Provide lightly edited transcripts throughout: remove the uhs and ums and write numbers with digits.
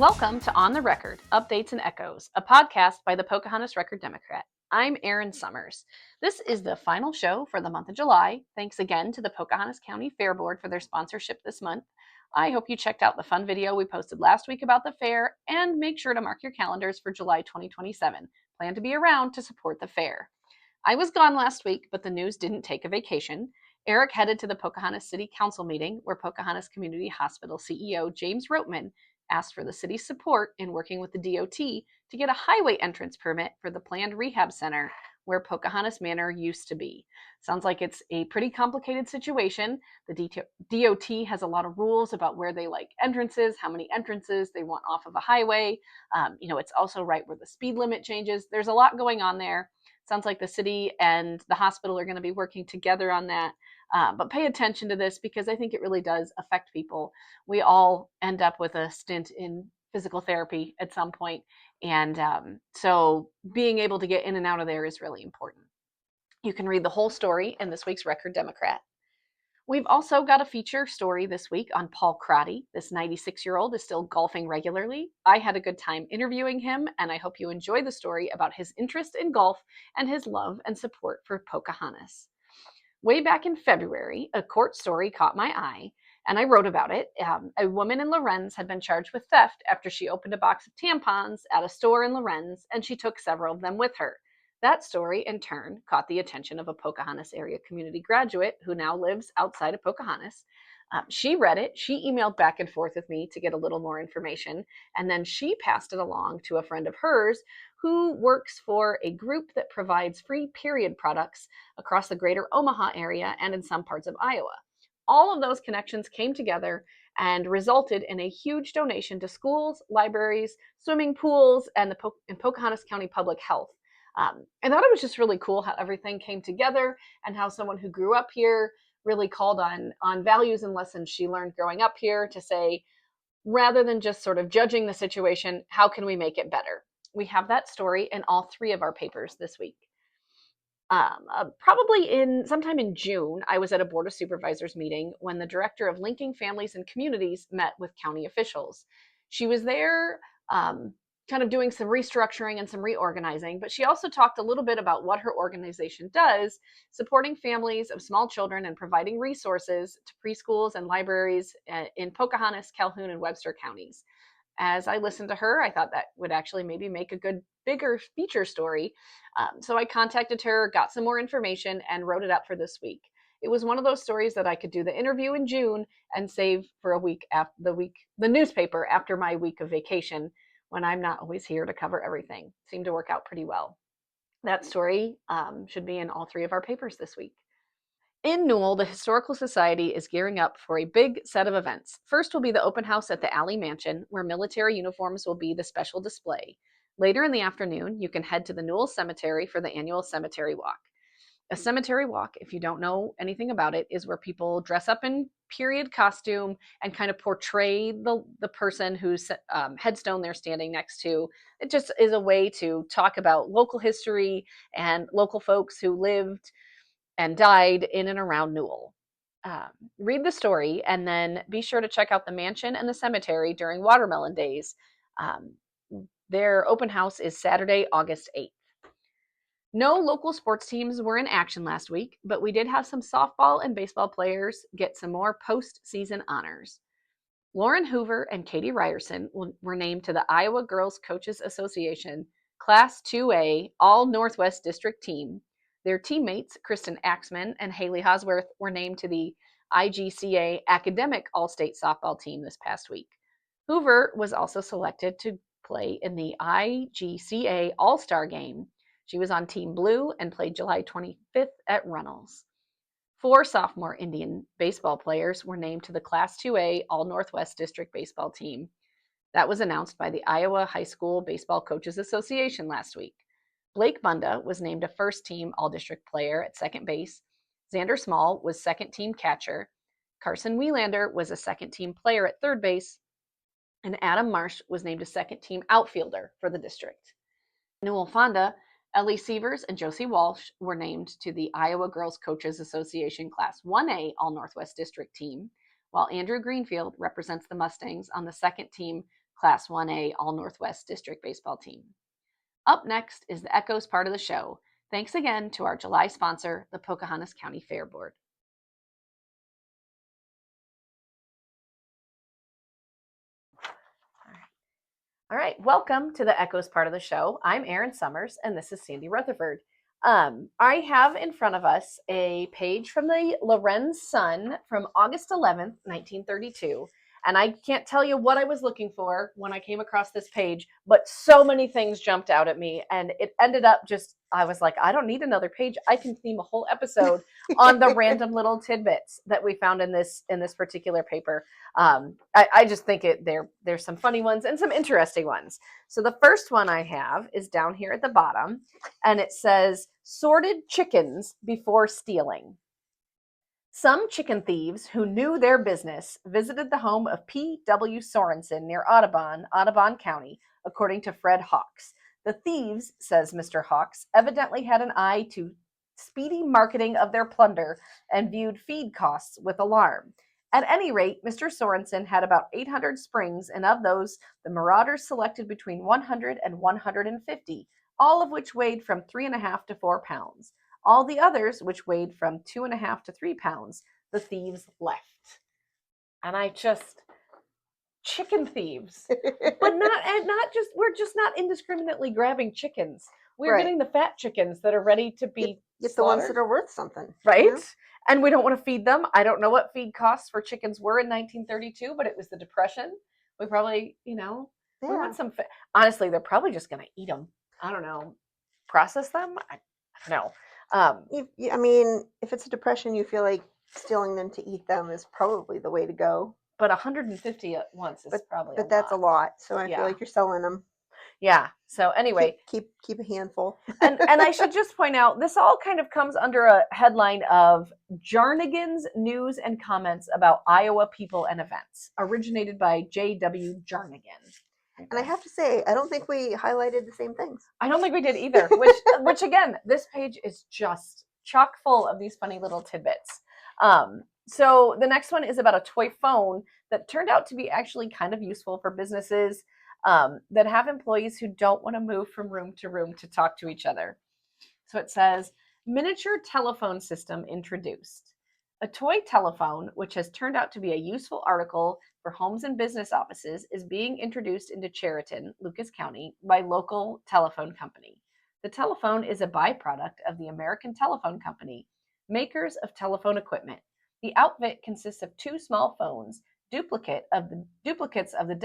Welcome to On the Record, Updates and Echoes, a podcast by the Pocahontas Record Democrat. I'm Erin Summers. This is the final show for the month of July. Thanks again to the Pocahontas County Fair Board for their sponsorship this month. I hope you checked out the fun video we posted last week about the fair, and make sure to mark your calendars for July 2027. Plan to be around to support the fair. I was gone last week, but the news didn't take a vacation. Eric headed to the Pocahontas City Council meeting where Pocahontas Community Hospital CEO James Roteman asked for the city's support in working with the DOT to get a highway entrance permit for the planned rehab center where Pocahontas Manor used to be. Sounds like it's a pretty complicated situation. The DOT has a lot of rules about where they like entrances, how many entrances they want off of a highway. It's also right where the speed limit changes. There's a lot going on there. Sounds like the city and the hospital are going to be working together on that. But pay attention to this because I think it really does affect people. We all end up with a stint in physical therapy at some point. And so being able to get in and out of there is really important. You can read the whole story in this week's Record Democrat. We've also got a feature story this week on Paul Crotty. This 96-year-old is still golfing regularly. I had a good time interviewing him, and I hope you enjoy the story about his interest in golf and his love and support for Pocahontas. Way back in February, a court story caught my eye, and I wrote about it. A woman in Lorenz had been charged with theft after she opened a box of tampons at a store in Lorenz, and she took several of them with her. That story, in turn, caught the attention of a Pocahontas area community graduate who now lives outside of Pocahontas. She read it. She emailed back and forth with me to get a little more information, and then she passed it along to a friend of hers who works for a group that provides free period products across the greater Omaha area and in some parts of Iowa. All of those connections came together and resulted in a huge donation to schools, libraries, swimming pools, and Pocahontas County Public Health. I thought it was just really cool how everything came together and how someone who grew up here really called on values and lessons she learned growing up here to say, rather than just sort of judging the situation, how can we make it better? We have that story in all three of our papers this week. Probably sometime in June, I was at a Board of Supervisors meeting when the director of Linking Families and Communities met with county officials. She was there kind of doing some restructuring and some reorganizing, but she also talked a little bit about what her organization does, supporting families of small children and providing resources to preschools and libraries in Pocahontas, Calhoun, and Webster counties. As I listened to her, I thought that would actually maybe make a good, bigger feature story. So I contacted her, got some more information, and wrote it up for this week. It was one of those stories that I could do the interview in June and save for a week after the newspaper after my week of vacation, when I'm not always here to cover everything. Seemed to work out pretty well. That story should be in all three of our papers this week. In Newell, the Historical Society is gearing up for a big set of events. First will be the open house at the Alley Mansion, where military uniforms will be the special display. Later in the afternoon, you can head to the Newell Cemetery for the annual cemetery walk. A cemetery walk, if you don't know anything about it, is where people dress up in period costume and kind of portray the person whose headstone they're standing next to. It just is a way to talk about local history and local folks who lived and died in and around Newell. Read the story and then be sure to check out the mansion and the cemetery during Watermelon Days. Their open house is Saturday, August 8th. No local sports teams were in action last week, but we did have some softball and baseball players get some more postseason honors. Lauren Hoover and Katie Ryerson were named to the Iowa Girls Coaches Association Class 2A All-Northwest District team. Their teammates, Kristen Axman and Haley Hosworth, were named to the IGCA Academic All-State Softball team this past week. Hoover was also selected to play in the IGCA All-Star Game. She was on Team Blue and played July 25th at Runnels. 4 sophomore Indian baseball players were named to the Class 2A All-Northwest District baseball team. That was announced by the Iowa High School Baseball Coaches Association last week. Blake Bunda was named a first-team All-District player at second base. Xander Small was second-team catcher. Carson Wielander was a second-team player at third base. And Adam Marsh was named a second-team outfielder for the district. Newell-Fonda, Ellie Sievers and Josie Walsh were named to the Iowa Girls Coaches Association Class 1A All-Northwest District team, while Andrew Greenfield represents the Mustangs on the second-team Class 1A All Northwest District baseball team. Up next is the Echoes part of the show. Thanks again to our July sponsor, the Pocahontas County Fair Board. All right, welcome to the Echoes part of the show. I'm Erin Summers, and this is Sandy Rutherford. I have in front of us a page from the Lorenz Sun from August 11th, 1932. And I can't tell you what I was looking for when I came across this page, but so many things jumped out at me. And it ended up just, I was like, I don't need another page. I can theme a whole episode on the random little tidbits that we found in this particular paper. I just think there's some funny ones and some interesting ones. So the first one I have is down here at the bottom, and it says, sorted chickens before stealing. Some chicken thieves who knew their business visited the home of P.W. Sorensen near Audubon County, according to Fred Hawks. The thieves, says Mr. Hawks, evidently had an eye to speedy marketing of their plunder and viewed feed costs with alarm. At any rate, Mr. Sorensen had about 800 springs, and of those, the marauders selected between 100 and 150, all of which weighed from 3.5 to 4 pounds. All the others, which weighed from 2.5 to 3 pounds, the thieves left. And chicken thieves, but we're just not indiscriminately grabbing chickens. We're getting the fat chickens that are ready to be get the ones that are worth something, right? You know? And we don't want to feed them. I don't know what feed costs for chickens were in 1932, but it was the Depression. We probably, we want some. Honestly, they're probably just going to eat them. I don't know. Process them? I don't know. I mean, if it's a Depression, you feel like stealing them to eat them is probably the way to go. But 150 at once is probably but that's a lot. So I feel like you're selling them. Yeah. So anyway, keep a handful. and I should just point out, this all kind of comes under a headline of Jarnigan's News and Comments About Iowa People and Events, originated by J.W. Jarnigan. And I have to say, I don't think we highlighted the same things. I don't think we did either, which again, this page is just chock full of these funny little tidbits. So the next one is about a toy phone that turned out to be actually kind of useful for businesses that have employees who don't want to move from room to talk to each other. So it says, miniature telephone system introduced. A toy telephone, which has turned out to be a useful article for homes and business offices, is being introduced into Chariton, Lucas County, by local telephone company. The telephone is a byproduct of the American Telephone Company, makers of telephone equipment. The outfit consists of 2 small phones, duplicates of the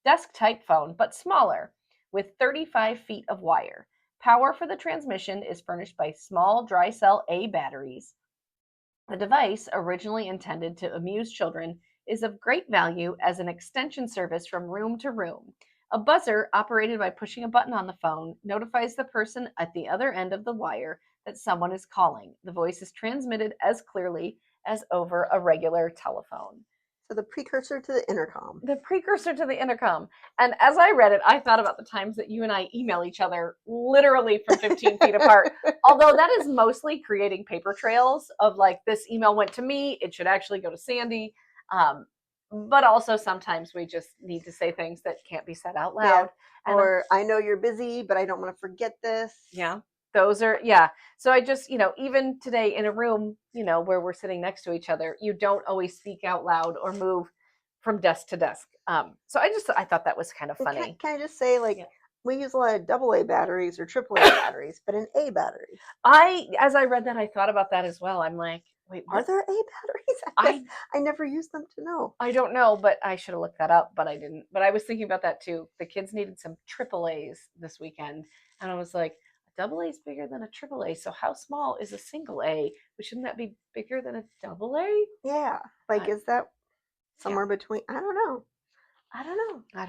desk-type phone, but smaller, with 35 feet of wire. Power for the transmission is furnished by small dry cell A batteries. The device, originally intended to amuse children, is of great value as an extension service from room to room. A buzzer, operated by pushing a button on the phone, notifies the person at the other end of the wire that someone is calling. The voice is transmitted as clearly as over a regular telephone. So the precursor to the intercom. The precursor to the intercom. And as I read it, I thought about the times that you and I email each other literally from 15 feet apart. Although that is mostly creating paper trails of like, this email went to me, it should actually go to Sandy. But also sometimes we just need to say things that can't be said out loud. Yeah. Or I know you're busy, but I don't want to forget this. Yeah. Those are, So I just, even today in a room, where we're sitting next to each other, you don't always speak out loud or move from desk to desk. So I thought that was kind of funny. Can I just say, we use a lot of AA batteries or AAA batteries, but an A battery. As I read that, I thought about that as well. I'm like, wait, are there A batteries? I never used them to know. I don't know, but I should have looked that up, but I didn't. But I was thinking about that too. The kids needed some AAAs this weekend, and I was like, AA is bigger than a AAA, so how small is a single A? But shouldn't that be bigger than a AA? Yeah, is that somewhere between? I don't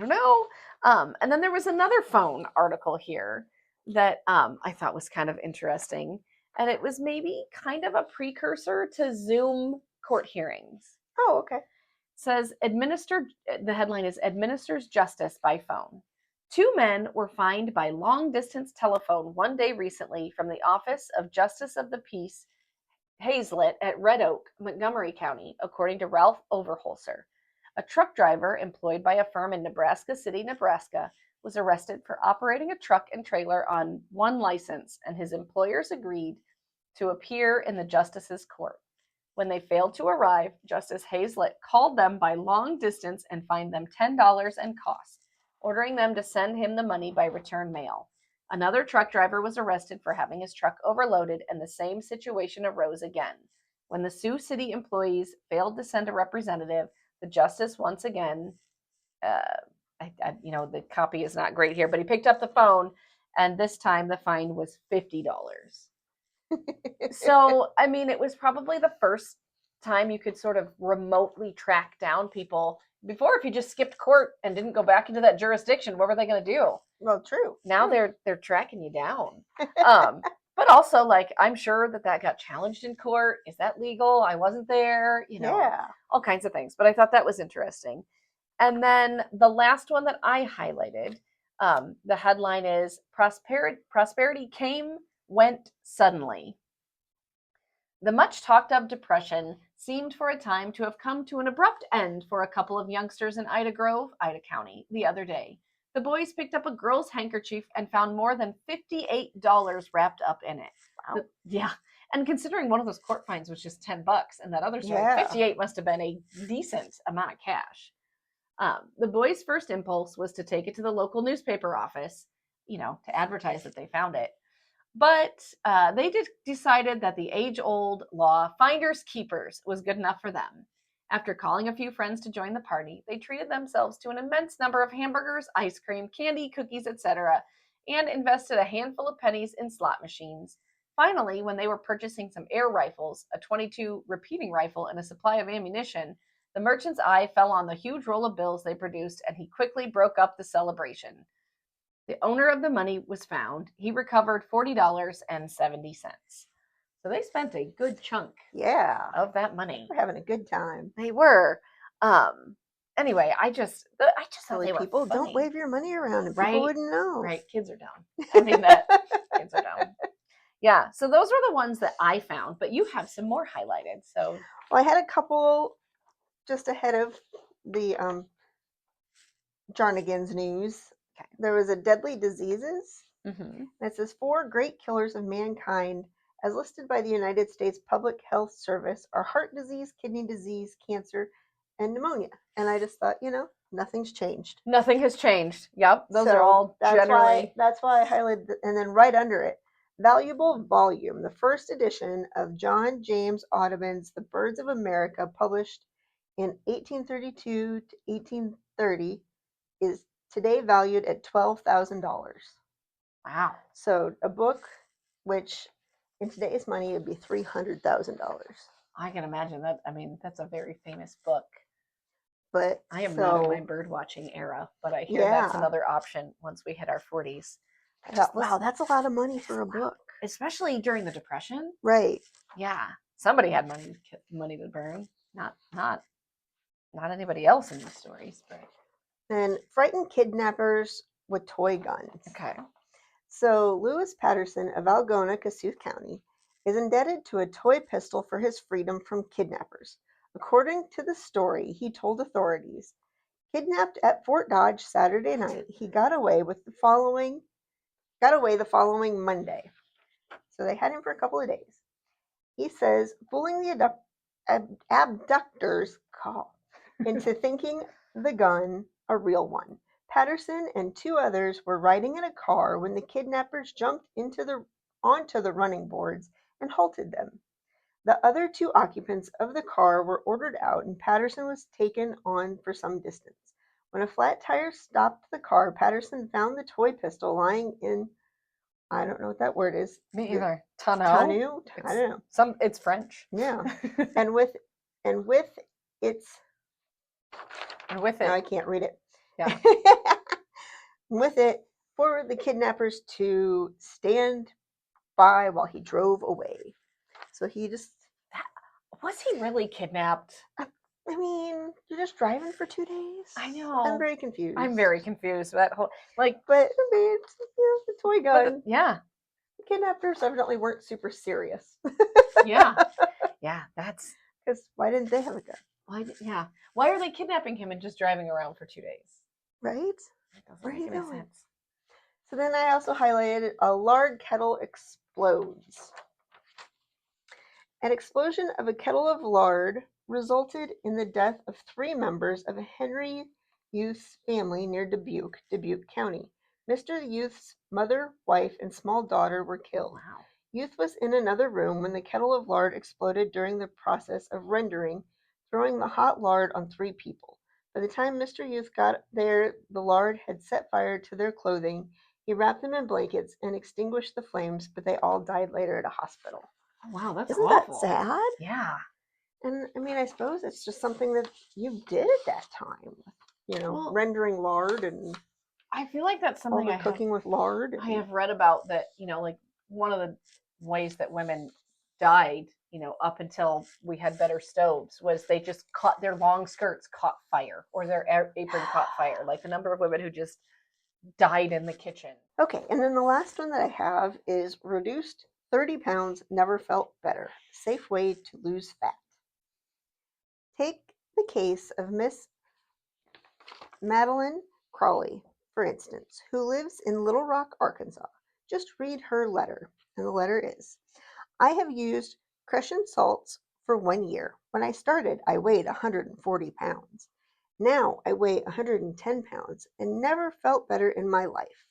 know. And then there was another phone article here that I thought was kind of interesting, and it was maybe kind of a precursor to Zoom court hearings. Oh, okay. It says, the headline is Administers Justice by Phone. 2 men were fined by long-distance telephone one day recently from the Office of Justice of the Peace, Hazlet at Red Oak, Montgomery County, according to Ralph Overholser. A truck driver employed by a firm in Nebraska City, Nebraska, was arrested for operating a truck and trailer on one license, and his employers agreed to appear in the justice's court. When they failed to arrive, Justice Hazlett called them by long distance and fined them $10 and costs, ordering them to send him the money by return mail. Another truck driver was arrested for having his truck overloaded, and the same situation arose again. When the Sioux City employees failed to send a representative, the justice once again, the copy is not great here, but he picked up the phone, and this time the fine was $50. So, I mean, it was probably the first time you could sort of remotely track down people. Before, if you just skipped court and didn't go back into that jurisdiction, what were they going to do? Well, true. Now they're tracking you down. But also, like, I'm sure that got challenged in court. Is that legal? I wasn't there. Yeah. All kinds of things. But I thought that was interesting. And then the last one that I highlighted, the headline is Prosperity Came, Went Suddenly. The much talked of depression seemed for a time to have come to an abrupt end for a couple of youngsters in Ida Grove, Ida County, the other day. The boys picked up a girl's handkerchief and found more than $58 wrapped up in it. Wow. Yeah. And considering one of those court fines was just $10 and that other story, Yeah. 58 must have been a decent amount of cash. The boys' first impulse was to take it to the local newspaper office, to advertise that they found it. But they decided that the age-old law, finders keepers, was good enough for them. After calling a few friends to join the party, they treated themselves to an immense number of hamburgers, ice cream, candy, cookies, etc., and invested a handful of pennies in slot machines. Finally, when they were purchasing some air rifles, a .22 repeating rifle, and a supply of ammunition, the merchant's eye fell on the huge roll of bills they produced, and he quickly broke up the celebration. The owner of the money was found. He recovered $40.70. So they spent a good chunk of that money. We're having a good time. They were. Anyway, I just thought they were people funny. Don't wave your money around and people wouldn't know. Right, kids are dumb. I mean that kids are dumb. Yeah, so those were the ones that I found, but you have some more highlighted. So I had a couple just ahead of the Jarnigan's news. Okay. There was a deadly diseases. Mm-hmm. It says 4 great killers of mankind, as listed by the United States Public Health Service, are heart disease, kidney disease, cancer, and pneumonia. And I just thought, nothing's changed. Nothing has changed. Yep, those are all generally. That's why I highlighted, and then right under it, Valuable Volume, the first edition of John James Audubon's The Birds of America, published in 1832 to 1830, is today valued at $12,000. Wow. So a book, which in today's money would be $300,000. I can imagine that. I mean, that's a very famous book. But I am not in my bird watching era, but I hear that's another option once we hit our 40s. Wow, that's a lot of money for a book. Especially during the Depression. Right. Yeah. Somebody had money to burn. Not anybody else in these stories. But. And frightened kidnappers with toy guns. Okay. So Lewis Patterson of Algona, Kossuth County, is indebted to a toy pistol for his freedom from kidnappers. According to the story, he told authorities, kidnapped at Fort Dodge Saturday night, he got away the following Monday. So they had him for a couple of days. He says, fooling the abductors into thinking the gun a real one. Patterson and 2 others were riding in a car when the kidnappers jumped onto the running boards and halted them. The other 2 occupants of the car were ordered out, and Patterson was taken on for some distance. When a flat tire stopped the car, Patterson found the toy pistol lying in, I don't know what that word is. Me either. Tonneau? I don't know. It's French. Yeah. and with it. Now I can't read it. Yeah. With it for the kidnappers to stand by while he drove away. So he just... Was he really kidnapped? I mean, you're just driving for 2 days. I know. I'm very confused. That whole, but I mean, the toy gun. Yeah. The kidnappers evidently weren't super serious. Yeah. Yeah, that's... Because why didn't they have a gun? Yeah. Why are they kidnapping him and just driving around for 2 days? Right? That doesn't Where are make you any going? sense. So then I also highlighted a lard kettle explodes. An explosion of a kettle of lard resulted in the death of 3 members of Henry Youth's family near Dubuque, Dubuque County. Mr. Youth's mother, wife, and small daughter were killed. Wow. Youth was in another room when the kettle of lard exploded during the process of rendering, throwing the hot lard on 3 people. By the time Mr. Youth got there, the lard had set fire to their clothing. He wrapped them in blankets and extinguished the flames, but they all died later at a hospital. Oh, wow, that's Isn't that awful. sad? Yeah. And I mean, I suppose it's just something that you did at that time, Well, rendering lard and I feel like that's all something the cooking with lard. I have read about that, like one of the ways that women died, up until we had better stoves was they just caught their long skirts caught fire or their apron caught fire. Like the number of women who just died in the kitchen. Okay, and then the last one that I have is reduced 30 pounds, never felt better. Safe way to lose fat. Take the case of Miss Madeline Crawley, for instance, who lives in Little Rock, Arkansas. Just read her letter, and the letter is, I have used Crescent salts for 1 year. When I started, I weighed 140 pounds. Now I weigh 110 pounds and never felt better in my life.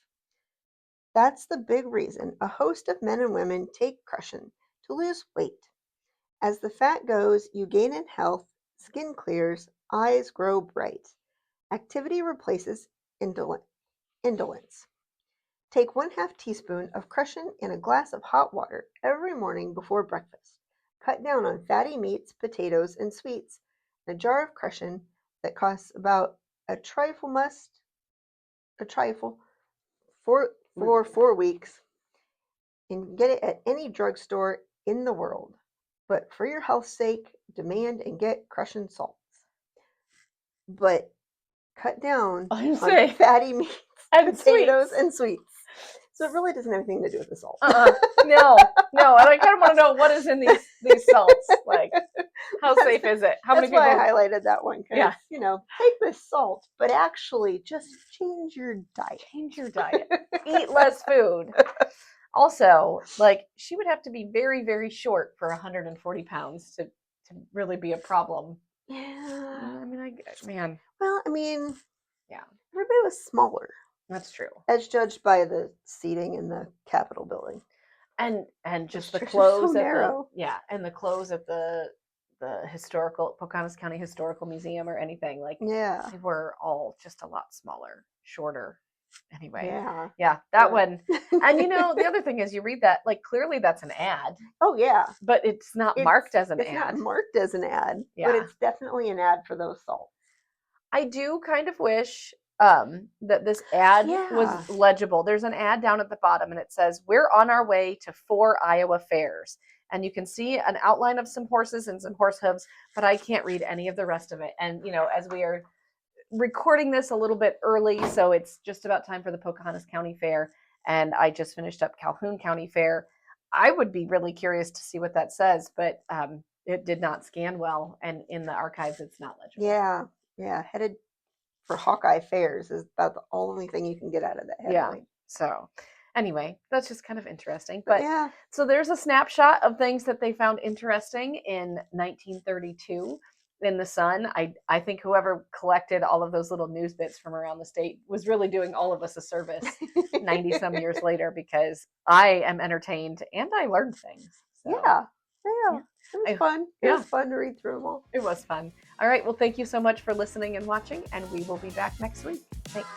That's the big reason a host of men and women take Crescent, to lose weight. As the fat goes, you gain in health, skin clears, eyes grow bright. Activity replaces indolence. Take 1/2 teaspoon of Crescent in a glass of hot water every morning before breakfast. Cut down on fatty meats, potatoes, and sweets. In a jar of Crescent that costs about a trifle for 4 weeks, and get it at any drugstore in the world. But for your health's sake, demand and get Crescent salts. But cut down on fatty meats, and potatoes, sweets. and sweets. So it really doesn't have anything to do with the salt. No. And I kind of want to know what is in these salts. Like, how safe is it? How That's many people? Why I highlighted that one. Yeah. Take this salt, but actually just change your diet. Eat less food. Also, like, she would have to be very, very short for 140 pounds to really be a problem. Yeah. I mean, man. Well, I mean, yeah. Everybody was smaller. That's true. As judged by the seating in the Capitol building. And just the clothes so narrow. And the clothes at the historical Pocahontas County Historical Museum or anything. Like, they were all just a lot smaller, shorter. Anyway. Yeah, that one. And the other thing is, you read that, like, clearly that's an ad. Oh, yeah. But it's not marked as an ad. It's not marked as an ad. Yeah. But it's definitely an ad for those salts. I do kind of wish that this ad was legible. There's an ad down at the bottom, and it says, we're on our way to 4 Iowa fairs. And you can see an outline of some horses and some horse hooves, but I can't read any of the rest of it. And, as we are recording this a little bit early, so it's just about time for the Pocahontas County Fair, and I just finished up Calhoun County Fair. I would be really curious to see what that says, but it did not scan well, and in the archives it's not legible. Yeah, headed for Hawkeye Fairs is about the only thing you can get out of that headline. So anyway, that's just kind of interesting. But so there's a snapshot of things that they found interesting in 1932 in the Sun. I think whoever collected all of those little news bits from around the state was really doing all of us a service 90 some years later, because I am entertained and I learned things. So. Yeah. It was fun. It was fun to read through them all. It was fun. All right. Well, thank you so much for listening and watching, and we will be back next week. Thanks.